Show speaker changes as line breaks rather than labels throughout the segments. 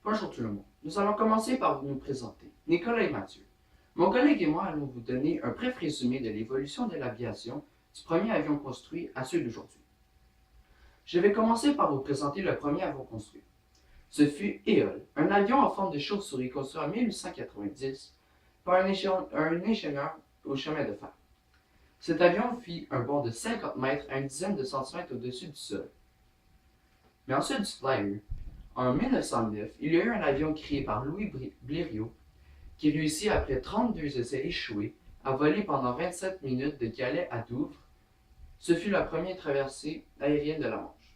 Bonjour tout le monde. Nous allons commencer par nous présenter. Nicolas et Mathieu. Mon collègue et moi allons vous donner un bref résumé de l'évolution de l'aviation du premier avion construit à ceux d'aujourd'hui. Je vais commencer par vous présenter le premier avion construit. Ce fut Éole, un avion en forme de chauve-souris construit en 1890 par un ingénieur au chemin de fer. Cet avion fit un bond de 50 mètres à une dizaine de centimètres au-dessus du sol. Mais ensuite du Flyer, en 1909, il y a eu un avion créé par Louis Blériot qui réussit, après 32 essais échoués, à voler pendant 27 minutes de Calais à Douvres. Ce fut la première traversée aérienne de la Manche.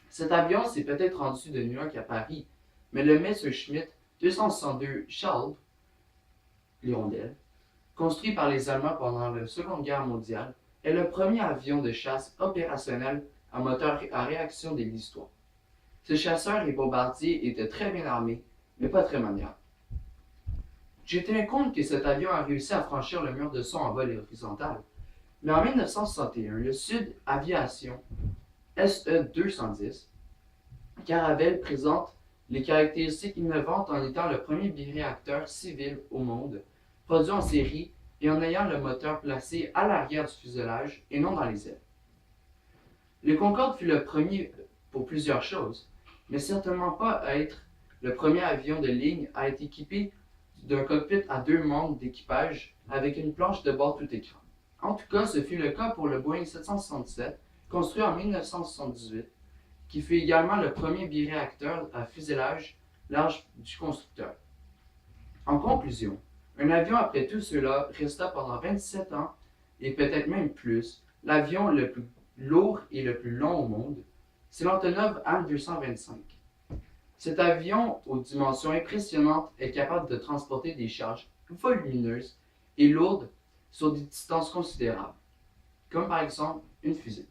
Cet avion s'est peut-être rendu de New York à Paris, mais le Messerschmitt 262 Schalke, l'hirondelle, construit par les Allemands pendant la Seconde Guerre mondiale, est le premier avion de chasse opérationnel à moteur à réaction de l'histoire. Ce chasseur et bombardier étaient très bien armés, mais pas très maniables. J'ai tenu compte que cet avion a réussi à franchir le mur de son en vol horizontal, mais en 1961, le Sud Aviation SE-210 Caravelle présente les caractéristiques innovantes en étant le premier biréacteur civil au monde, produit en série et en ayant le moteur placé à l'arrière du fuselage et non dans les ailes. Le Concorde fut le premier pour plusieurs choses, mais certainement pas à être le premier avion de ligne à être équipé d'un cockpit à 2 membres d'équipage avec une planche de bord tout écran. En tout cas, ce fut le cas pour le Boeing 767, construit en 1978, qui fut également le premier biréacteur à fuselage large du constructeur. En conclusion, un avion après tout cela resta pendant 27 ans, et peut-être même plus, l'avion le plus lourd et le plus long au monde. C'est l'Antonov An-225. Cet avion, aux dimensions impressionnantes, est capable de transporter des charges volumineuses et lourdes sur des distances considérables, comme par exemple une fusée.